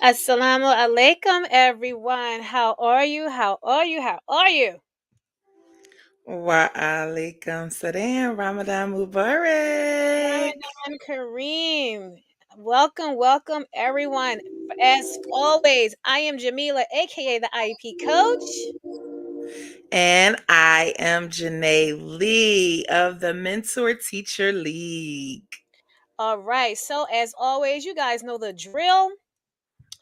Assalamu alaikum, everyone. How are you? How are you? How are you? Wa alaikum salam, Ramadan Mubarak. Ramadan Kareem. Welcome, welcome, everyone. As always, I am Jamila, aka the IEP coach. And I am Janae Lee of the Mentor Teacher League. All right. So, as always, you guys know the drill.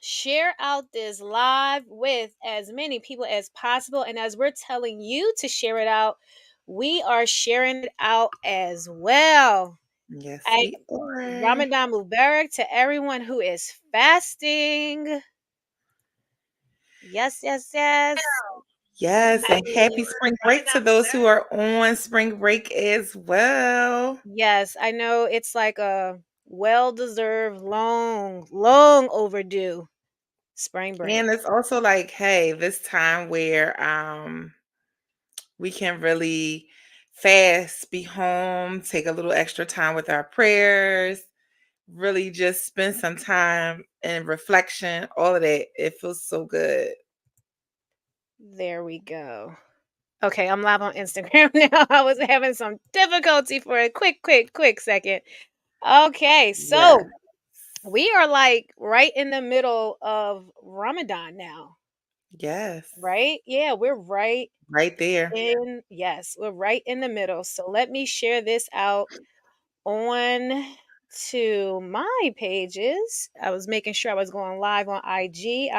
Share out this live with as many people as possible. And as we're telling you to share it out, we are sharing it out as well. Yes, I we are. Ramadan Mubarak to everyone who is fasting. Yes, yes, yes. Yes, I and happy spring break to those who are on spring break as well. yes, I know it's like a well-deserved, long overdue spring break. And it's also like, hey, this time where we can really fast, be home, take a little extra time with our prayers, really just spend some time in reflection, all of that. It feels so good. There we go. Okay, I'm live on Instagram now. I was having some difficulty for a quick second. Okay, Yeah. so we are like right in the middle of Ramadan now, Yes. right? Yeah, we're right Right there. yes, we're right in the middle. So let me share this out on to my pages. I was making sure I was going live on IG.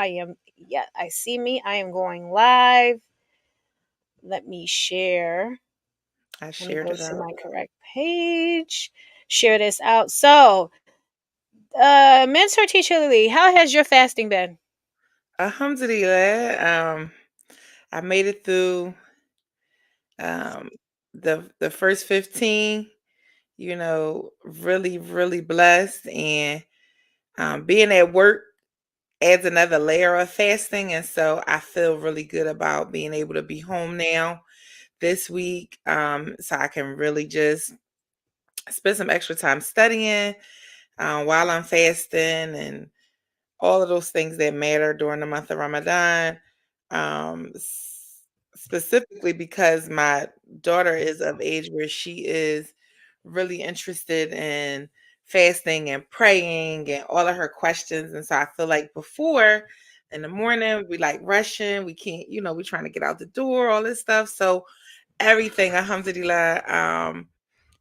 Yeah, I see me. I am going live. Let me share. I Let me shared go it to out. my correct page. Share this out. So, Mentor Teacher Lee, how has your fasting been? Alhamdulillah. I made it through um the first 15, really, really blessed. And being at work adds another layer of fasting. And so I feel really good about being able to be home now this week. So I can really just spend some extra time studying while I'm fasting and all of those things that matter during the month of Ramadan. Specifically because my daughter is of age where she is really interested in fasting and praying and all of her questions. And so I feel like before in the morning, we like rushing, we can't, we're trying to get out the door, all this stuff. So everything, alhamdulillah,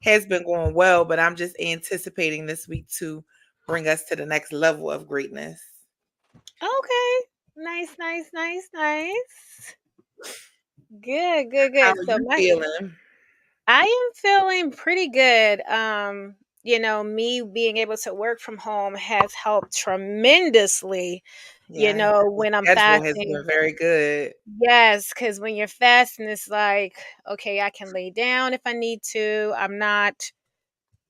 has been going well, but I'm just anticipating this week to bring us to the next level of greatness. Okay. Nice, nice, nice, nice. Good, good, How good. are So you my feeling? I am feeling pretty good. Me being able to work from home has helped tremendously, Yes, the when I'm schedule has fasting. been very good. Yes, because when you're fasting, it's like, okay, I can lay down if I need to. I'm not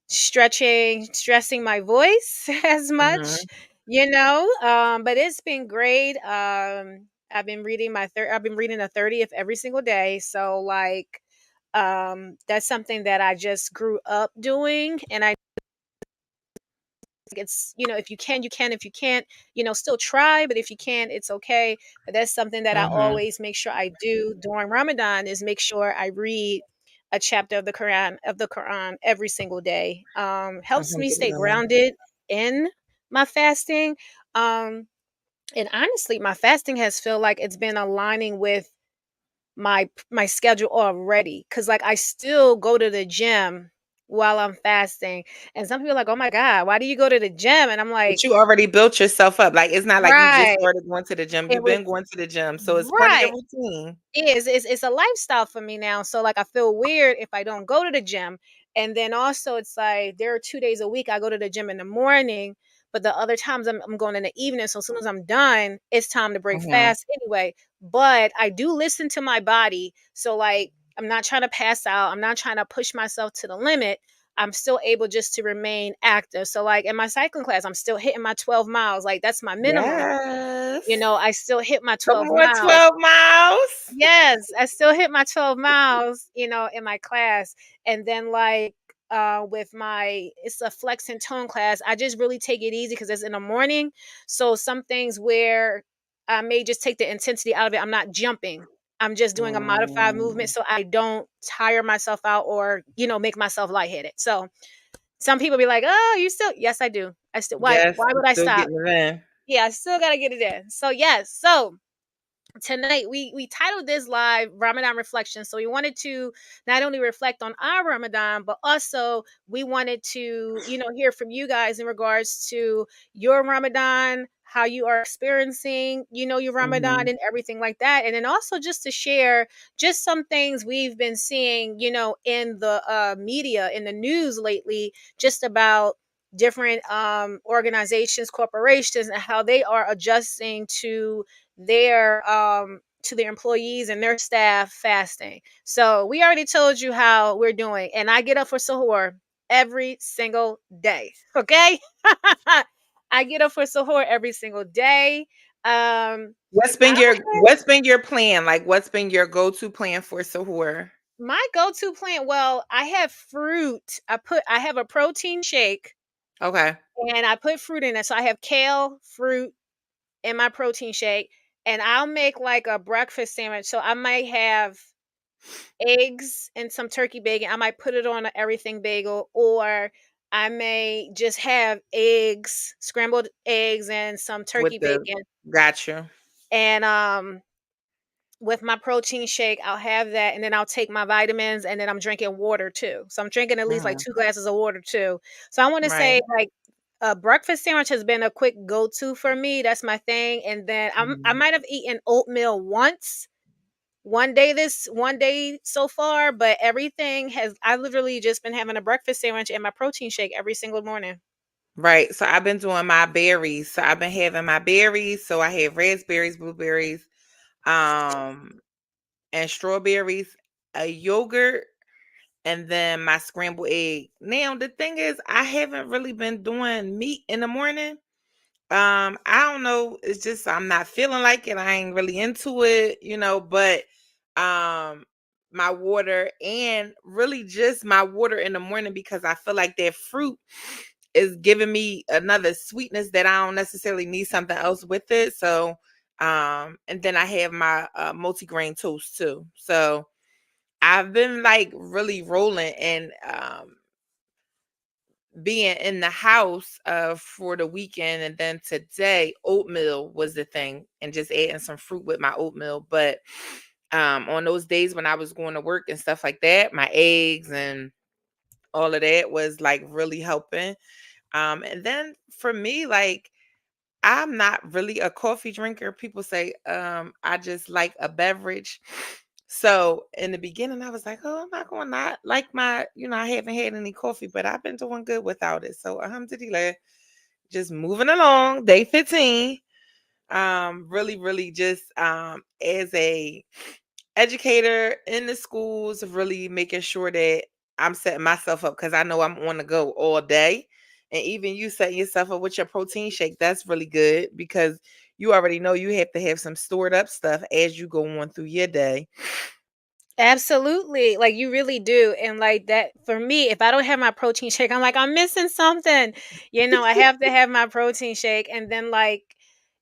stressing my voice as much, Mhm. But it's been great. I've been reading the 30th every single day. So like that's something that I just grew up doing. And I think it's, if you can, you can. If you can't, still try. But if you can't, it's okay. But that's something that I Mhm. always make sure I do during Ramadan is make sure I read a chapter of the Quran every single day. Helps me stay Alhamdulillah. grounded in my fasting. Um, and honestly, my fasting has felt like it's been aligning with my schedule already, because like I still go to the gym while I'm fasting, and some people are like, oh my god, why do you go to the gym? And I'm But like, you already built yourself up. Like, it's not like you just right, started going to the gym. it You've was been going to the gym, so it's part of your right. routine. It's a lifestyle for me now. So like I feel weird if I don't go to the gym. And then also it's like there are 2 days a week I go to the gym in the morning, but the other times I'm going in the evening. So as soon as I'm done, it's time to break Mhm. fast anyway. But I do listen to my body. So like I'm not trying to pass out. I'm not trying to push myself to the limit. I'm still able just to remain active. So like in my cycling class, I'm still hitting my 12 miles. Like that's my minimum. Yes. I still hit my Come 12 on, miles. 12 miles. Yes, I still hit my 12 miles, in my class. And then like with it's a flex and tone class. I just really take it easy because it's in the morning. So some things where I may just take the intensity out of it. I'm not jumping. I'm just doing a modified movement Mm. so I don't tire myself out or, make myself lightheaded. So some people be like, "Oh, you still?" Yes, I do. I still. Why? Yes, Why I'm would I still stop? getting it in. Yeah, I still gotta get it in. So yes. So tonight we titled this live Ramadan Reflections. So we wanted to not only reflect on our Ramadan, but also we wanted to, hear from you guys in regards to your Ramadan, how you are experiencing, your Ramadan Mhm. and everything like that. And then also just to share just some things we've been seeing, in the media, in the news lately, just about different organizations, corporations, and how they are adjusting to their employees and their staff fasting. So we already told you how we're doing, and I get up for sahur every single day. Okay, I get up for sahur every single day. What's I been your had what's been your plan? Like, what's been your go-to plan for sahur? my go-to plan. Well, I have fruit. I have a protein shake, Okay. and I put fruit in it. So I have kale, fruit in my protein shake, and I'll make like a breakfast sandwich. So I might have eggs and some turkey bacon. I might put it on a everything bagel, or I may just have eggs, scrambled eggs and some With turkey the bacon. got you. And with my protein shake, I'll have that, and then I'll take my vitamins, and then I'm drinking water too. So I'm drinking at least like Mhm. 2 glasses of water too. So I want to say Right. like a breakfast sandwich has been a quick go-to for me. That's my thing. And then I Mhm. might have eaten oatmeal once one day so far, but everything has I literally just been having a breakfast sandwich and my protein shake every single morning. Right. So I've been doing my berries. So I've been having my berries. So I have raspberries, blueberries, um, and strawberries, a yogurt, and then my scrambled egg. Now the thing is, I haven't really been doing meat in the morning. I don't know. It's just I'm not feeling like it. I ain't really into it, but um my water and really just my water in the morning because I feel like that fruit is giving me another sweetness that I don't necessarily need something else with it. So and then I have my multigrain toast too. So I've been like really rolling and being in the house for the weekend, and then today oatmeal was the thing and just adding some fruit with my oatmeal. But on those days when I was going to work and stuff like that, my eggs and all of that was like really helping. And then for me, like, I'm not really a coffee drinker. People say I just like a beverage. So in the beginning, I was like, "Oh, I'm not going to not like I haven't had any coffee, but I've been doing good without it." So alhamdulillah, just moving along, day 15. Really, really just as a educator in the schools, really making sure that I'm setting myself up because I know I'm on the go all day. And even you setting yourself up with your protein shake, that's really good because you already know you have to have some stored up stuff as you go on through your day. Absolutely. Like you really do. And like that for me, if I don't have my protein shake, I'm like, I'm missing something. I have to have my protein shake. And then like,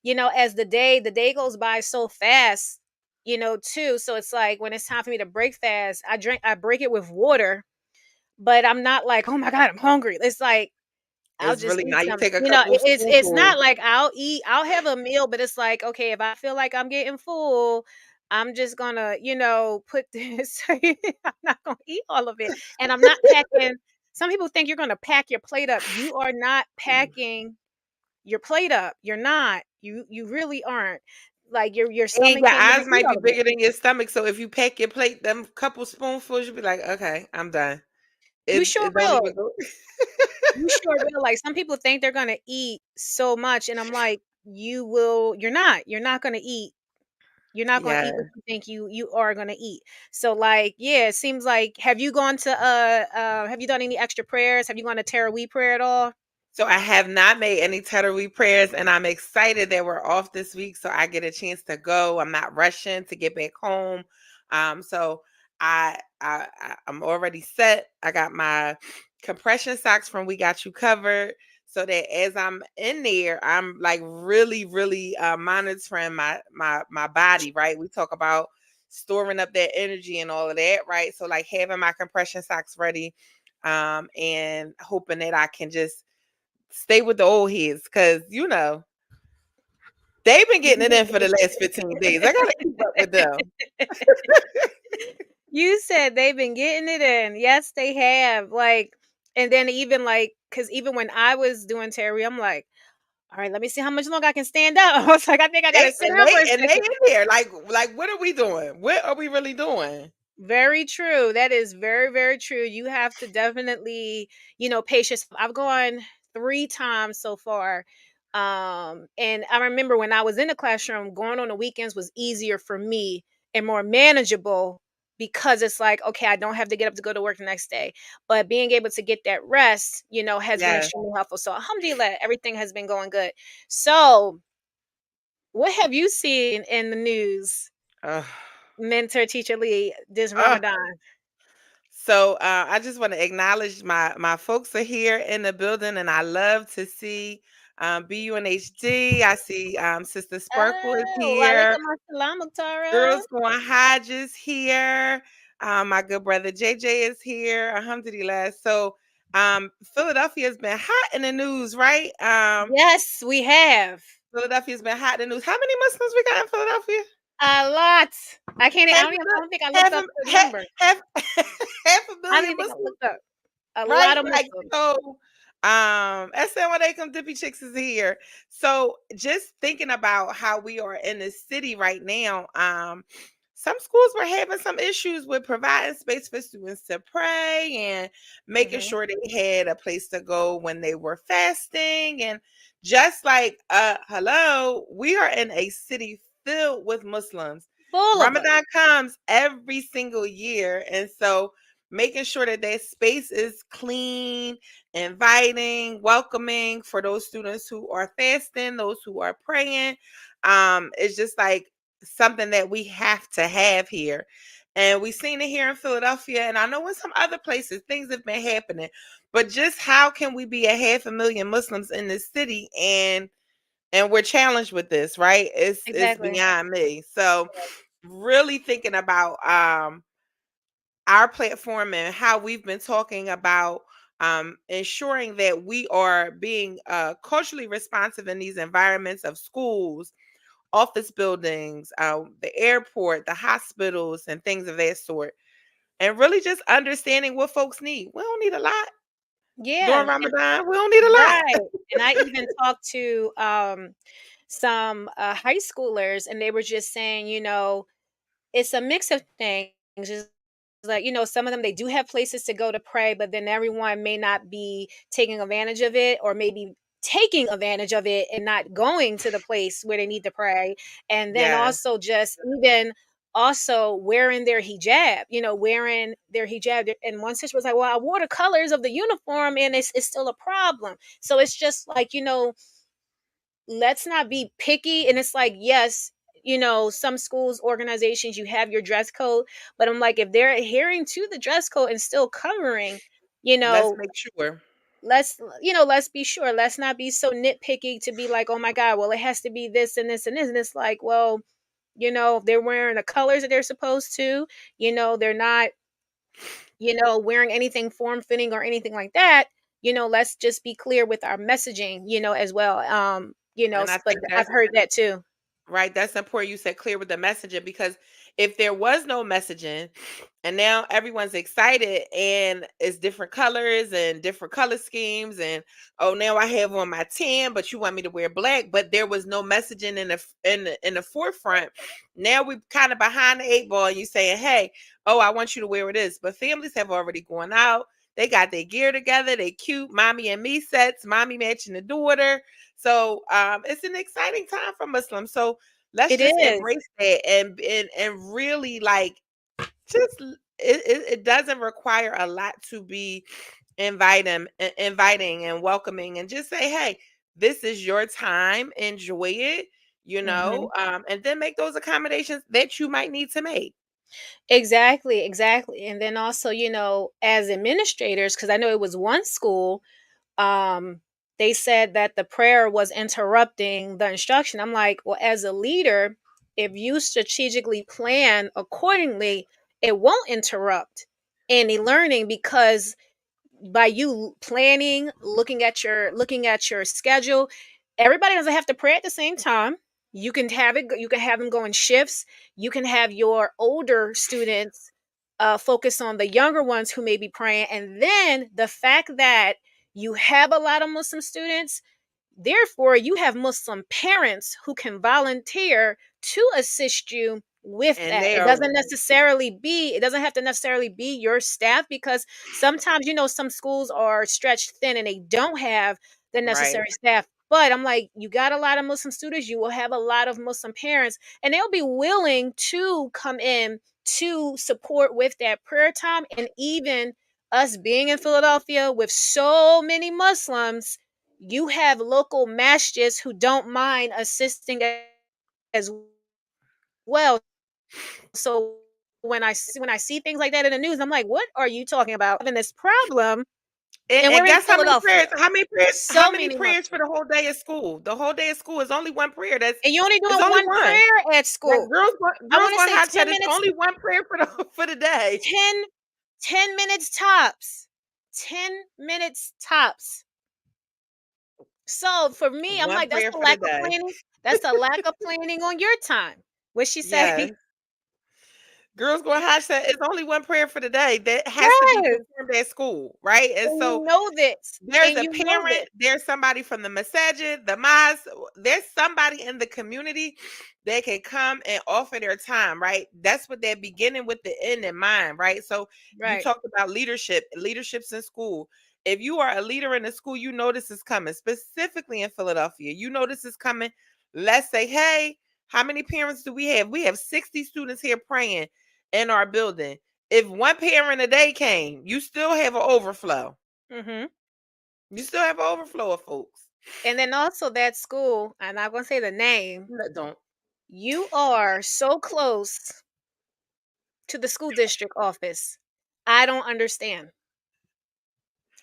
as the day goes by so fast, too. So it's like when it's time for me to break fast, I break it with water, but I'm not like, oh my God, I'm hungry. It's like I'll It's just really eat now you some take a couple of it's spoonfuls. not like I'll have a meal, but it's like, okay, if I feel like I'm getting full, I'm just gonna, put this I'm not gonna eat all of it. And I'm not packing some people think you're gonna pack your plate up. You are not packing your plate up. You're not. You really aren't. Like your And stomach your can't even eyes eat might be all of it. bigger than your stomach. So if you pack your plate, them couple spoonfuls, you'll be like, okay, I'm done. You It sure it don't will. even go. You sure will. Like some people think they're gonna eat so much, and I'm like, you're not. You're not gonna eat. You're not gonna Yeah. eat what you think you are gonna eat. So like, yeah, it seems like have you done any extra prayers? Have you gone to Taraweeh prayer at all? So I have not made any Teterowie prayers, and I'm excited that we're off this week, so I get a chance to go. I'm not rushing to get back home. So I'm already set. I got my compression socks from We Got You Covered, so that as I'm in there, I'm like really, really monitoring my body, right? We talk about storing up that energy and all of that, right? So like having my compression socks ready, and hoping that I can just stay with the old heads, because they've been getting it in for the last 15 days. I gotta keep up with them. You said they've been getting it in. Yes, they have. Like, and then even like, because even when I was doing Terry, I'm like, all right, let me see how much longer I can stand up. I was like, I think I gotta They sit and down for a they second. in there. Like what are we doing? What are we really doing? Very true. That is very, very true. You have to definitely, pace yourself. I've gone 3 times so far. And I remember when I was in the classroom, going on the weekends was easier for me and more manageable because it's like, okay, I don't have to get up to go to work the next day. But being able to get that rest, has been Yes. extremely helpful. So alhamdulillah, everything has been going good. So what have you seen in the news, Ugh. mentor teacher Lee, this Ugh. Ramadan? So I just want to acknowledge my folks are here in the building, and I love to see BUNHD. I see Sister Sparkle is Oh, here. walaikum assalam, Muktara. Girls Going Hodges here. My good brother JJ is here. Alhamdulillah. So Philadelphia has been hot in the news, right? Yes, we have. Philadelphia's been hot in the news. How many Muslims we got in Philadelphia? A lot. I can't e I Half don't even I a don't think I looked half up a the half number. half half a I don't billion even think I Muslims. looked up. A lot Right? of Like, Muslims. so, Assalamu alaikum, Dippy Chicks is here. So, just thinking about how we are in the city right now, some schools were having some issues with providing space for students to pray and making Mhm. sure they had a place to go when they were fasting. And just like, hello, we are in a city filled with Muslims. Full of us. Ramadan comes every single year. And so, making sure that that space is clean, inviting, welcoming for those students who are fasting, those who are praying. It's just like something that we have to have here. And we've seen it here in Philadelphia, and I know in some other places things have been happening. But just how can we be a 500,000 Muslims in this city, and we're challenged with this, right? It's Exactly. beyond me. So really thinking about our platform and how we've been talking about ensuring that we are being culturally responsive in these environments of schools, office buildings, the airport, the hospitals, and things of that sort. And really just understanding what folks need. We don't need a lot during Yeah, and Ramadan. We don't need a lot. right. And I even talked to, some, high schoolers, and they were just saying, it's a mix of things. Just like, some of them they do have places to go to pray, but then everyone may not be taking advantage of it, or maybe taking advantage of it and not going to the place where they need to pray. And then Yes. also just even also wearing their hijab, wearing their hijab. And one sister was like, well, I wore the colors of the uniform and it's still a problem. So it's just like, let's not be picky. And it's like, yes, some schools, organizations, you have your dress code, but I'm like, if they're adhering to the dress code and still covering, you Let's know make sure. let's be sure. Let's not be so nitpicky to be like, oh my god, well, it has to be this and this and this. And it's like, well, if they're wearing the colors that they're supposed to, they're not, wearing anything form fitting or anything like that. Let's just be clear with our messaging, as well. And I But think I've that's heard that too. right. That's important. You said clear with the messaging, because if there was no messaging and now everyone's excited and it's different colors and different color schemes, and oh, now I have on my tan, but you want me to wear black, but there was no messaging in the forefront. Now we're kind of behind the eight ball, and you saying, hey, oh, I want you to wear this. But families have already gone out. They got their gear together. They cute mommy and me sets, mommy matching the daughter. So it's an exciting time for Muslims. So let's It just is. embrace that, and really like just it doesn't require a lot to be inviting and welcoming, and just say, hey, this is your time, enjoy it, Mhm. and then make those accommodations that you might need to make. Exactly, exactly. And then also, as administrators, because I know it was one school, um, they said that the prayer was interrupting the instruction. I'm like, well, as a leader, if you strategically plan accordingly, it won't interrupt any learning, because by you planning, looking at your schedule, everybody doesn't have to pray at the same time. You can have them go in shifts. You can have your older students focus on the younger ones who may be praying. And then the fact that you have a lot of Muslim students, therefore, you have Muslim parents who can volunteer to assist you with And that. they are It doesn't have to necessarily be your staff, because sometimes, some schools are stretched thin and they don't have the right. necessary staff. But I'm like, you got a lot of Muslim students, you will have a lot of Muslim parents, and they'll be willing to come in to support with that prayer time. And even us being in Philadelphia with so many Muslims, you have local masjids who don't mind assisting as well. So when I see things like that in the news, I'm like, what are you talking about? Having this problem, and And we're in guess how many prayers? Philadelphia. How many prayers? How So many many prayers for Muslims. the whole day of school? The whole day of school is only one prayer. That's And you're only it's doing only one one. prayer at Like school. I girls want to going say high chat. 10 It's minutes, only one prayer for the for the day. 10, 10 minutes tops. 10 minutes tops. So for me, I'm One like, that's prayer the for the lack of day. planning. That's the lack of planning on your time. What she say? Yes. Girls going high chat. It's only one prayer for the day that has to be Yes. performed at school, right? And And so you know this. there's And a you know parent, this. there's somebody from the masajid, the mosque, there's somebody in the community that can come and offer their time, right? That's what they're beginning with the end in mind, right? So you Right. talked about leaderships in school. If you are a leader in the school, you know this is coming, specifically in Philadelphia. You know this is coming. Let's say, hey, how many parents do we have? We have 60 students here praying in our building. If one parent a day came, you still have an overflow. Mhm. You still have an overflow of folks. And then also that school, I'm not gonna say the name, No, don't. you are so close to the school district office. I don't understand.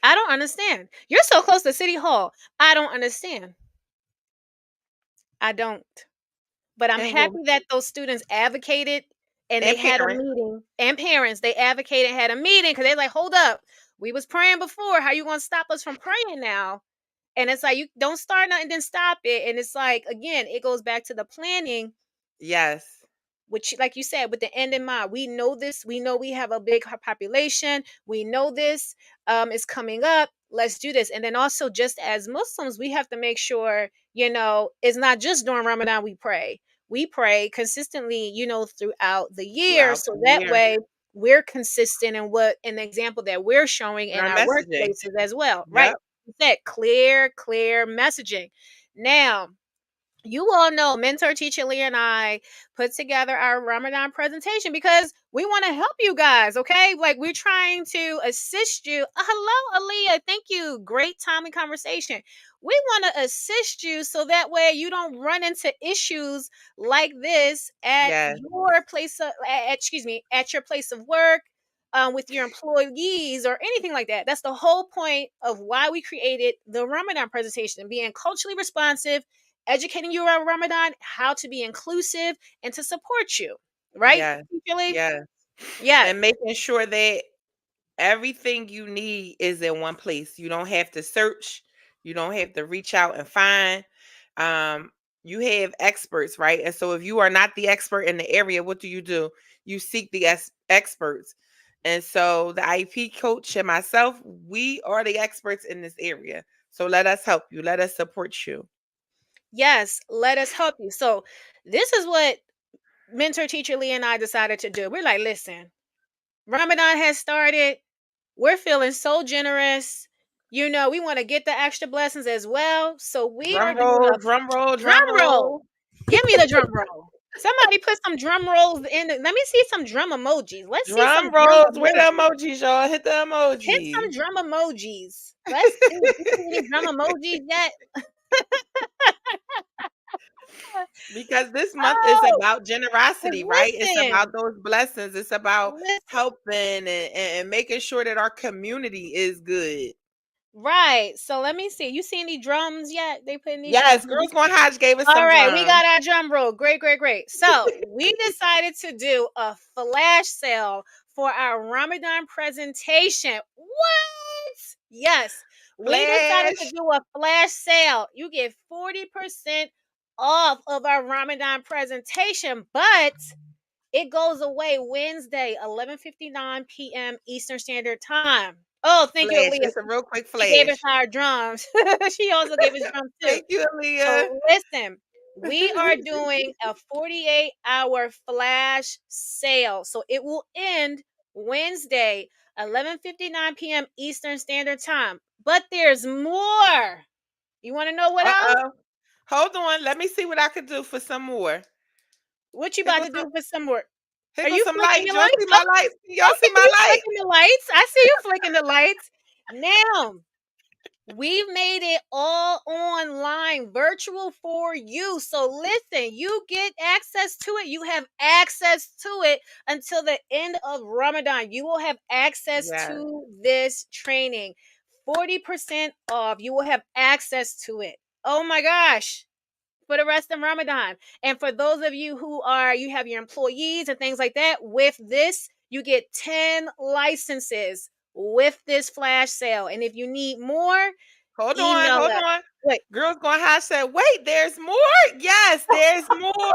I don't understand. You're so close to City Hall. I don't understand. I don't. But I'm And well, happy that those students advocated and they and had a parents, meeting, and parents, they advocated and had a meeting because they're like, hold up. We was praying before. How you gonna stop us from praying now? And it's like, you don't start nothing, then stop it. And it's like, again, it goes back to the planning, yes, which, like you said, with the end in mind. We know this. We know we have a big population. We know this is coming up. Let's do this. And then also, just as Muslims, we have to make sure, it's not just during Ramadan we pray. We pray consistently, throughout the year. throughout So the that year. way we're consistent in what an example that we're showing And in our our messaging. workplaces as well. Right. Yep. You said clear messaging. Now, you all know mentor teacher Leah and I put together our Ramadan presentation because we want to help you guys, okay? Like, we're trying to assist you. Hello, Aaliyah. Thank you. Great timely conversation. We want to assist you so that way you don't run into issues like this at Yes. your place of, at your place of work, with your employees or anything like that. That's the whole point of why we created the Ramadan presentation, being culturally responsive, educating you around Ramadan, how to be inclusive, and to support you. Right, Yes. Teacher Lee? Yes. Yes. And making sure that everything you need is in one place. You don't have to search. You don't have to reach out and find. Um, you have experts, right? And so if you are not the expert in the area, what do? You seek the experts. And so the IEP coach and myself, we are the experts in this area. So let us help you. Let us support you. Yes, let us help you. So this is what mentor teacher Lee and I decided to do. We're like, listen, Ramadan has started. We're feeling so generous. We want to get the extra blessings as well. So we are Drum doing roll, a drum roll, drum drum roll. roll. Give me the drum roll. Somebody put some drum rolls in. Let me see some drum emojis. Let's see some Drum drum rolls. Where the emojis. emojis, y'all? Hit the Hit emoji. some drum emojis. Let's see. You see any drum emojis yet? Because this month is Oh, about 'cause generosity, right? It's about listen, those blessings. It's about listen. helping and making sure that our community is good. Right. So let me see. You see any drums yet? They putting these drums. Yes, Girls Going Hodge gave us All some right, we drums. got our drum roll. Great, great, great. So we decided to do a flash sale for our Ramadan presentation. What? Yes, we decided to Flash. do a flash sale. You get 40% off of our Ramadan presentation, but it goes away Wednesday, 11:59 p.m. Eastern Standard Time. Oh, thank you, Flash. Aaliyah. It's a real quick She gave us flash. our drums. She also gave us drums too. Thank you, Aaliyah. So listen, we are doing a 48-hour flash sale. So it will end Wednesday, 11:59 p.m. Eastern Standard Time. But there's more. You want to know what else? Uh-oh. Hold on. Let me see what I could do for some more. What you Here about goes to some do for some more? here Are goes you some flicking lights. your Y'all see lights? my lights? Y'all see Okay, my you lights? flicking the lights. I see you flicking the lights. Now, we've made it all online, virtual for you. So listen, you get access to it. You have access to it until the end of Ramadan. You will have access Yes. to this training. 40% off. You will have access to it. Oh my gosh, for the rest of Ramadan. And for those of you who are, you have your employees and things like that, with this, you get 10 licenses with this flash sale. And if you need more, Hold on, email hold us. on. Wait, Girls Going High said, wait, there's more? Yes, there's more.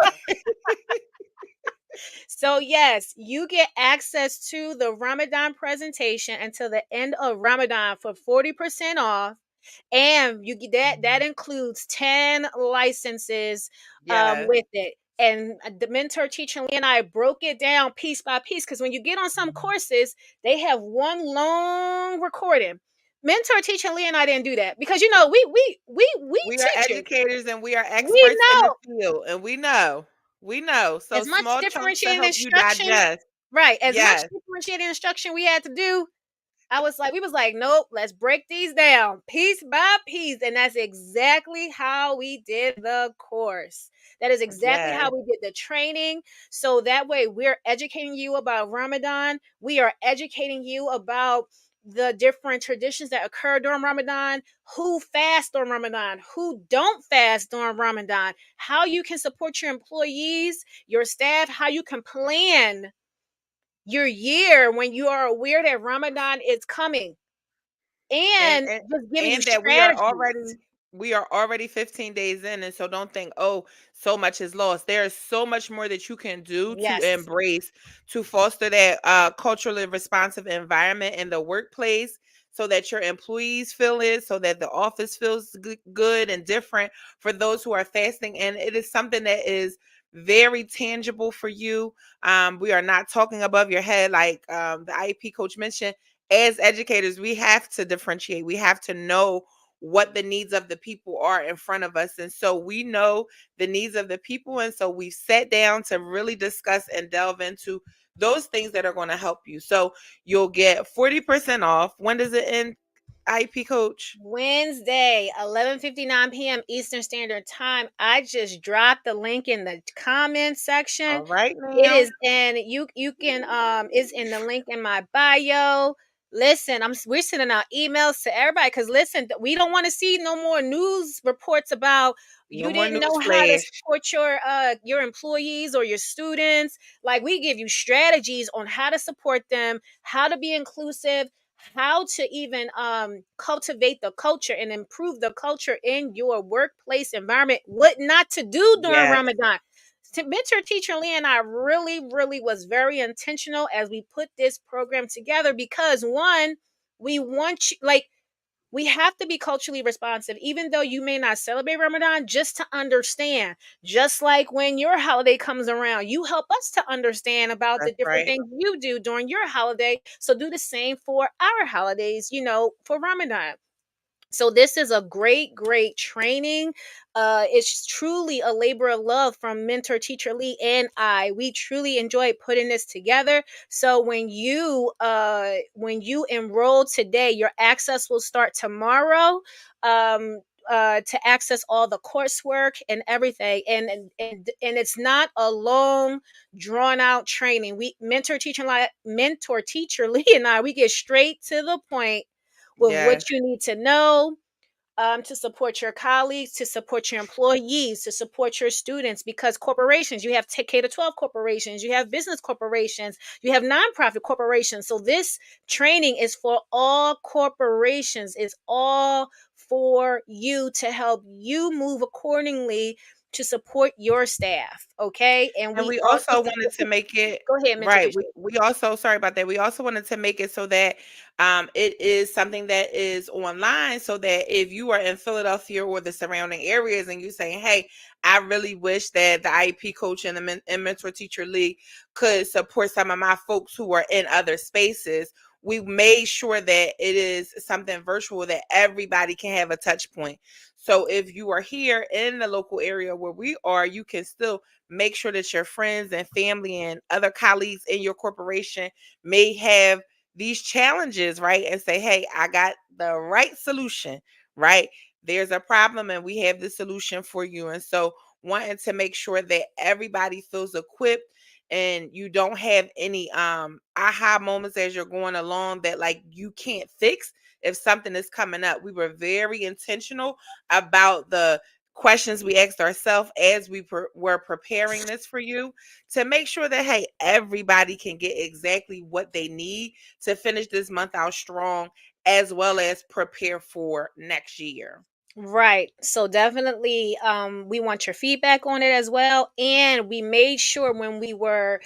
so yes, you get access to the Ramadan presentation until the end of Ramadan for 40% off. And you get that includes 10 licenses Yes, with it. And the mentor teacher Lee and I broke it down piece by piece, because when you get on some courses, they have one long recording. Mentor teacher Lee and I didn't do that because we we are teachers. educators and we are We experts in the know field, and we know. We know. So as much small chunks to differentiated help you instruction, digest. right? As much Yes, differentiated instruction we had to do, we was like, nope, let's break these down piece by piece. And that's exactly how we did the course. That is exactly how yes. we did the training. So that way we're educating you about Ramadan. We are educating you about the different traditions that occur during Ramadan, who fast during Ramadan, who don't fast during Ramadan, how you can support your employees, your staff, how you can plan your year when you are aware that Ramadan is coming, and and and just giving you and that strategies. we are already 15 days in, and so don't think, oh, so much is lost. There is so much more that you can do to Yes. embrace, to foster that culturally responsive environment in the workplace, so that your employees feel it, so that the office feels good and different for those who are fasting. And it is something that is very tangible for you. We are not talking above your head, like the IEP coach mentioned. As educators, we have to differentiate. We have to know what the needs of the people are in front of us. And so we know the needs of the people. And so we sat down to really discuss and delve into those things that are going to help you. So you'll get 40% off. When does it end, IP coach? Wednesday, 11:59 p.m. Eastern Standard Time. I just dropped the link in the comment section. All right It now. is, and you can is in the link in my bio. Listen, we're sending out emails to everybody because listen, we don't want to see no more news reports about No you more didn't news know how to flash. support your employees or your students. Like, we give you strategies on how to support them, how to be inclusive, how to even cultivate the culture and improve the culture in your workplace environment, what not to do during Yes, Ramadan. Mentor teacher Lee and I really was very intentional as we put this program together, because one, we want you, like, we have to be culturally responsive, even though you may not celebrate Ramadan, just to understand. Just like when your holiday comes around, you help us to understand about the that's different right. things you do during your holiday. So do the same for our holidays, for Ramadan. So this is a great training. It's truly a labor of love from mentor teacher Lee and I. We truly enjoy putting this together. So when you enroll today, your access will start tomorrow. to access all the coursework and everything. And it's not a long, drawn out training. We mentor teacher Lee and I, we get straight to the point with what Yes. you need to know, to support your colleagues, to support your employees, to support your students. Because corporations, you have K to 12 corporations, you have business corporations, you have nonprofit corporations. So this training is for all corporations. It's all for you to help you move accordingly to support your staff. Okay, and And we we also also wanted to make it go ahead, mentor right. teacher. We also sorry about that. We also wanted to make it so that it is something that is online so that if you are in Philadelphia or the surrounding areas and you saying, "Hey, I really wish that the IEP coach and the and mentor teacher league could support some of my folks who are in other spaces." We made sure that it is something virtual that everybody can have a touch point. So if you are here in the local area where we are, you can still make sure that your friends and family and other colleagues in your corporation may have these challenges, right? And say, hey, I got the right solution, right? There's a problem and we have the solution for you. And so, wanting to make sure that everybody feels equipped and you don't have any aha moments as you're going along that like you can't fix if something is coming up. We were very intentional about the questions we asked ourselves as we were preparing this for you to make sure that hey, everybody can get exactly what they need to finish this month out strong as well as prepare for next year. Right. So definitely we want your feedback on it as well. And we made sure when we were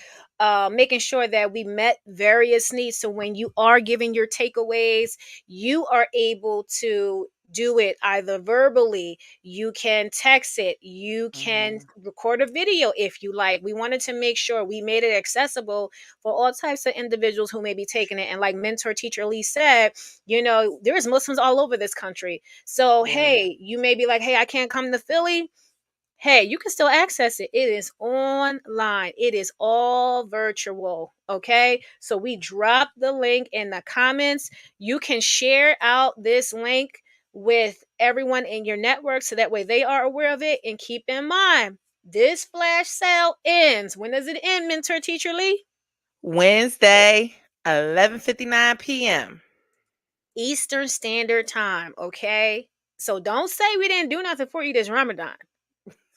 making sure that we met various needs. So when you are giving your takeaways, you are able to do it either verbally, you can text it, you can Mhm. record a video if you like. We wanted to make sure we made it accessible for all types of individuals who may be taking it. And like mentor teacher Lee said, there's Muslims all over this country. So, Yeah. hey, you may be like, hey, I can't come to Philly. Hey, you can still access it. It is online, it is all virtual. Okay. So, we drop the link in the comments. You can share out this link with everyone in your network so that way they are aware of it. And keep in mind, this flash sale ends. When does it end, mentor teacher Lee? Wednesday, 11:59 p.m. Eastern Standard Time. Okay. So don't say we didn't do nothing for you this Ramadan.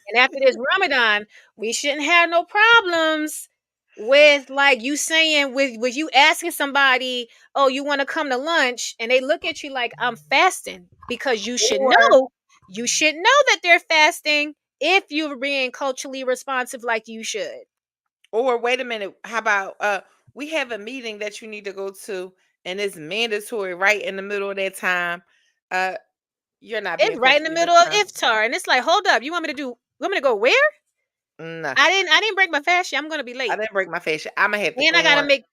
And after this Ramadan, we shouldn't have no problems with like you saying with you asking somebody, "Oh, you want to come to lunch?" and they look at you like I'm fasting because Or you should know that they're fasting if you're being culturally responsive like you should. wait a minute, how about we have a meeting that you need to go to and it's mandatory right in the middle of that time. Uh you're not It's being right in the culturally middle of responsible. iftar and it's like, "Hold up, you want me to go where? No, I didn't break my fast yet. I'm going to be I late." didn't break my face. I'ma have to And go I got to on make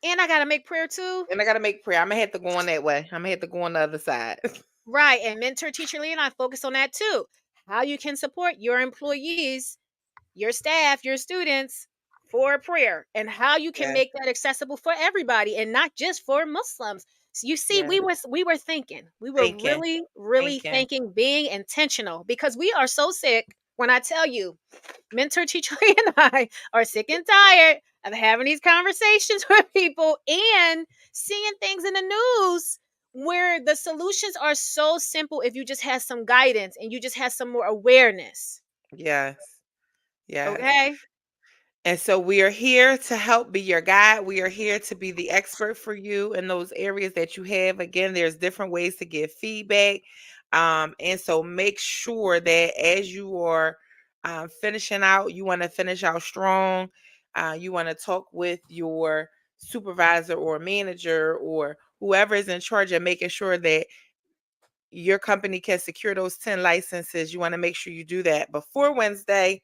and I got to make prayer too. and I gotta make prayer. Imma have to go on that way. Imma have to go on the other side. Right. And mentor teacher Lee and I focus on that too. How you can support your employees, your staff, your students for prayer, and how you can Yes, make that accessible for everybody and not just for Muslims. So you see, yes. we were thinking. We were Thinking, really thinking. thinking, being intentional because we are so sick when I tell you mentor teacher Lee and I are sick and tired of having these conversations with people and seeing things in the news where the solutions are so simple if you just have some guidance and you just have some more awareness. Yes, yes. Okay. And so we are here to help be your guide. We are here to be the expert for you in those areas that you have. Again, there's different ways to give feedback. And so make sure that as you are finishing out, you want to finish out strong. You want to talk with your supervisor or manager or whoever is in charge of making sure that your company can secure those 10 licenses. You want to make sure you do that before Wednesday,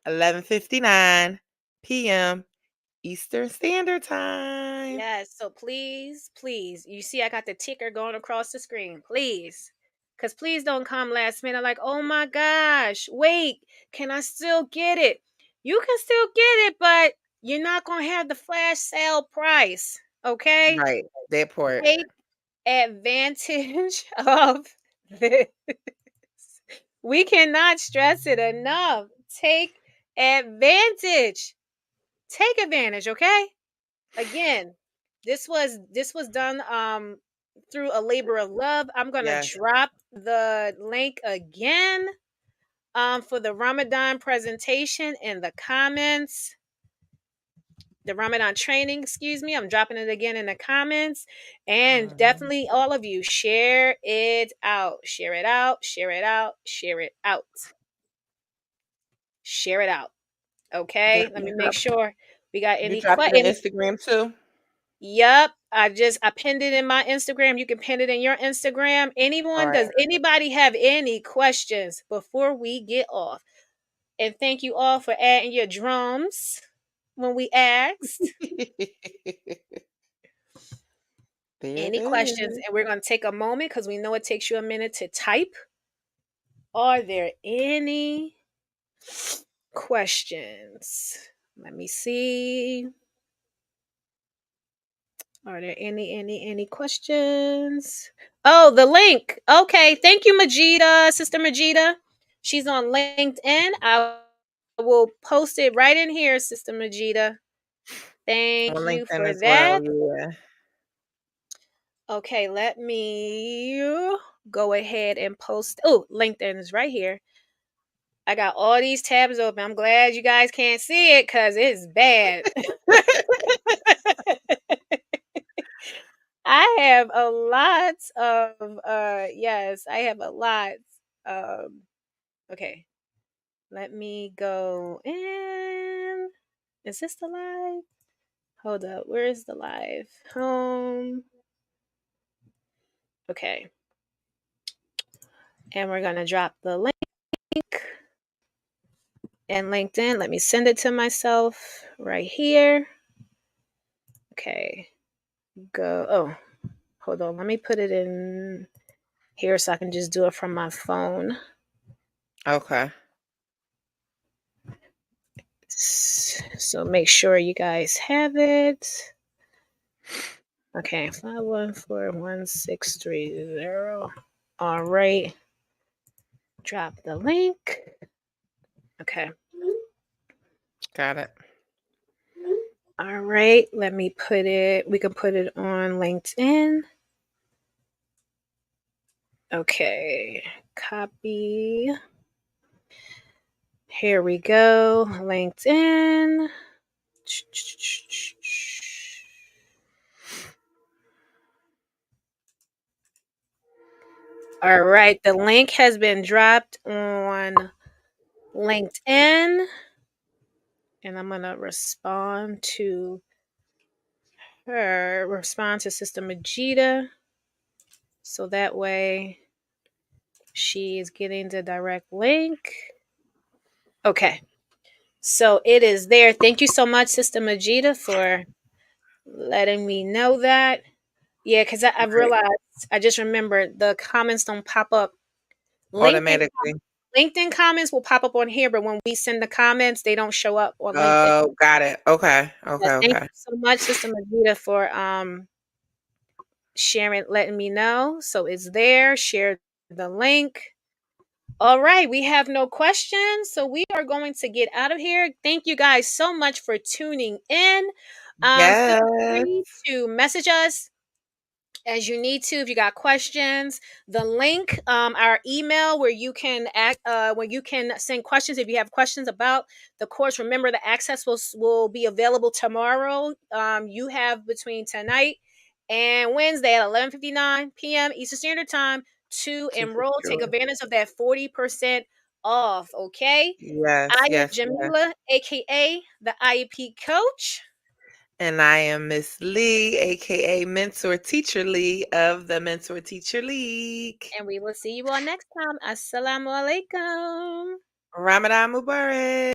11:59 p.m. Eastern Standard Time. Yes. So please, please, you see, I got the ticker going across the screen. Please. Because please don't come last minute like, oh my gosh, wait, can I still get it? You can still get it, but you're not going to have the flash sale price. Okay. Right, that part. Take advantage of this. We cannot stress it enough. Take advantage. Take advantage, okay? Again, this was done through a labor of love. I'm going to Yes. drop the link again for the Ramadan presentation in the comments. The Ramadan training, excuse me. I'm dropping it again in the comments. And Mhm. definitely all of you share it out. Share it out. Share it out. Share it out. Share it out. Yeah, Okay? Let you me make dropped sure we got you any dropped it on Instagram too? Yep. I pinned it in my Instagram. You can pin it in your Instagram. Anyone, Alright. does anybody have any questions before we get off? And thank you all for adding your drums when we asked. There it Any questions? is. And we're going to take a moment because we know it takes you a minute to type. Are there any questions? Let me see. Are there any questions? Oh, the link. Okay. Thank you, Majida, Sister Majida. She's on LinkedIn. I will post it right in here, Sister Majida. On Thank you LinkedIn for as well, that. yeah. Okay, let me go ahead and post. Oh, LinkedIn is right here. I got all these tabs open. I'm glad you guys can't see it because it's bad. I have a lot of yes, I have a lot. Um okay, let me go in. Is this the live? Hold up, where is the live? Home. Okay. And we're gonna drop the link and LinkedIn. Let me send it to myself right here. Okay. Go. Oh, hold on. Let me put it in here so I can just do it from my phone. Okay. So make sure you guys have it. Okay, 5141630. All right. Drop the link. Okay. Got it. All right. Let me put it, we can put it on LinkedIn. Okay. Copy. Here we go. LinkedIn. All right. The link has been dropped on LinkedIn. And I'm going to respond to Sister Majida. So that way she is getting the direct link. Okay. So it is there. Thank you so much, Sister Majida, for letting me know that. Yeah, because I've Right. realized, I just remembered the comments don't pop up. LinkedIn Automatically. LinkedIn comments will pop up on here, but when we send the comments, they don't show up on LinkedIn. Oh, got it. Okay. Yes, Okay, thank okay. you so much, Sister Majida, for sharing, letting me know. So it's there. Share the link. All right, we have no questions, so we are going to get out of here. Thank you guys so much for tuning in. Feel Yes. free to message us as you need to if you got questions. The link, our email where you can where you can send questions if you have questions about the course. Remember, the access will be available tomorrow. You have between tonight and Wednesday at 11:59 p.m. Eastern Standard Time to To enroll. Take secure. advantage of that 40% off. Okay. Yes, I am yes, yes. Jamila, aka the IEP coach. And I am Miss Lee, aka Mentor Teacher Lee of the Mentor Teacher League. And we will see you all next time. Assalamu alaikum. Ramadan Mubarak.